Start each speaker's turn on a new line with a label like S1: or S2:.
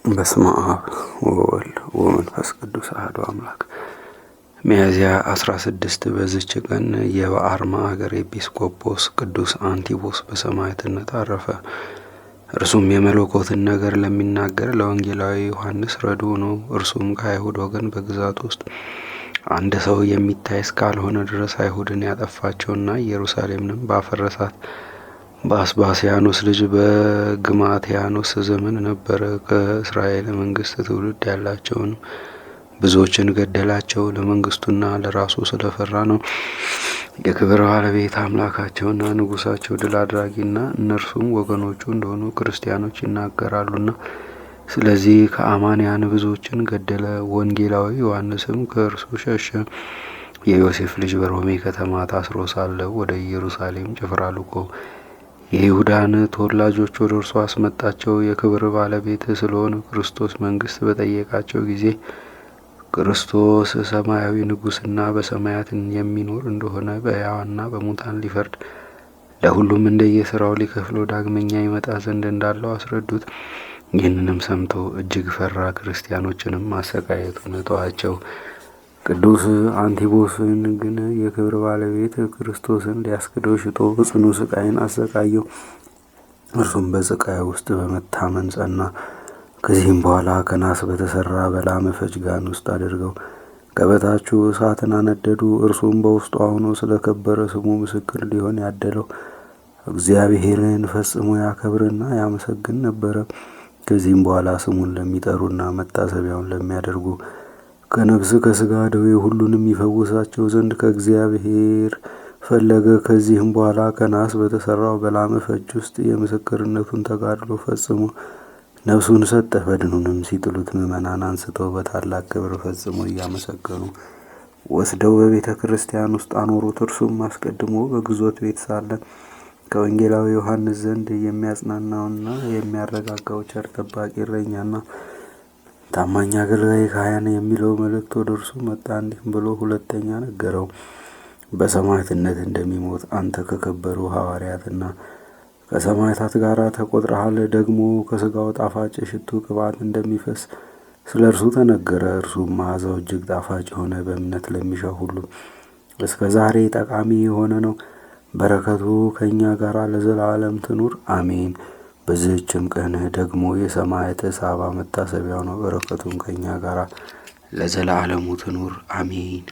S1: በስመ አብ ወወልድ ወመንፈስ ቅዱስ አሐዱ አምላክ። ሚያዝያ 16 በዚች ቀን የበአርማ አገር ኤጲስቆጶስ ቅዱስ አንቲቦስ በሰማዕትነት አረፈ። እርሱም የመለኮትን ነገር ለሚናገር ለወንጌላዊ ዮሐንስ ረድኡ ነው። እርሱም ከአይሁድ ወገን በግዛት ውስጥ አንድ ሰው የሚታይ እስካልሆነ ድረስ አይሁድን ያጠፋቸውና ኢየሩሳሌምንም ባፈረሳት በአስባስያኖስ ልጅ በግማትያኖስ ዘመን ነበረ። ከእስራኤል መንግስት ትውልድ ያላቸውን ብዙዎችን ገደላቸው። ለመንግስቱና ለራሱ ስለፈራ ነው። የክብር ባለቤት አምላካቸውና ንጉሳቸው ድል አድራጊና እነርሱም ወገኖቹ እንደሆኑ ክርስቲያኖች ይናገራሉና፣ ስለዚህ ከአማንያን ብዙዎችን ገደለ። ወንጌላዊ ዮሐንስም ከእርሱ ሸሸ። የዮሴፍ ልጅ በሮሜ ከተማ ታስሮ ሳለ ወደ ኢየሩሳሌም ጭፍራ ልኮ የይሁዳን ተወላጆች ወደ እርሱ አስመጣቸው። የክብር ባለቤት ስለሆነ ክርስቶስ መንግስት በጠየቃቸው ጊዜ ክርስቶስ ሰማያዊ ንጉስና በሰማያት የሚኖር እንደሆነ በሕያዋንና በሙታን ሊፈርድ ለሁሉም እንደየስራው ሊከፍለው ዳግመኛ ይመጣ ዘንድ እንዳለው አስረዱት። ይህንንም ሰምቶ እጅግ ፈራ። ክርስቲያኖችንም ማሰቃየቱን ተዋቸው። ቅዱስ አንቲቦስን ግን የክብር ባለቤት ክርስቶስን ሊያስክደው ሽቶ ጽኑ ስቃይን አሰቃየው። እርሱም በስቃይ ውስጥ በመታመን ጸና። ከዚህም በኋላ ከናስ በተሰራ በላመ ፈጅጋን ውስጥ አድርገው ከበታቹ እሳትን አነደዱ። እርሱም በውስጡ ሆኖ ስለከበረ ስሙ ምስክር ሊሆን ያደለው እግዚአብሔርን ፈጽሞ ያከብርና ያመሰግን ነበረ። ከዚህም በኋላ ስሙን ለሚጠሩና መታሰቢያውን ለሚያደርጉ ከነፍስ ከስጋ ደዌ ሁሉንም ይፈውሳቸው ዘንድ ከእግዚአብሔር ፈለገ። ከዚህም በኋላ ከናስ በተሰራው በላመ ፈጅ ውስጥ የምስክርነቱን ተጋድሎ ፈጽሞ ነፍሱን ሰጠ። በድኑንም ሲጥሉት ምዕመናን አንስተው በታላቅ ክብር ፈጽሞ እያመሰገኑ ወስደው በቤተ ክርስቲያን ውስጥ አኖሩት። እርሱም አስቀድሞ በግዞት ቤት ሳለ ከወንጌላዊ ዮሐንስ ዘንድ የሚያጽናናውና የሚያረጋጋው ቸር ጠባቂ እረኛና ታማኝ አገልጋይ ካህን የሚለው መልእክት ወደ እርሱ መጣ። እንዲህም ብሎ ሁለተኛ ነገረው። በሰማዕትነት እንደሚሞት አንተ ከከበሩ ሐዋርያትና ከሰማዕታት ጋር ተቆጥረሃል። ደግሞ ከስጋው ጣፋጭ ሽቱ ቅባት እንደሚፈስ ስለ እርሱ ተነገረ። እርሱም መዓዛው እጅግ ጣፋጭ የሆነ በእምነት ለሚሻ ሁሉ እስከ ዛሬ ጠቃሚ የሆነ ነው። በረከቱ ከእኛ ጋር ለዘላለም ትኑር አሜን። በዚህችም ቀን ደግሞ የሰማዕት ሳባ መታሰቢያው ነው። በረከቱም ከእኛ ጋር ለዘላለሙ ትኑር አሜን።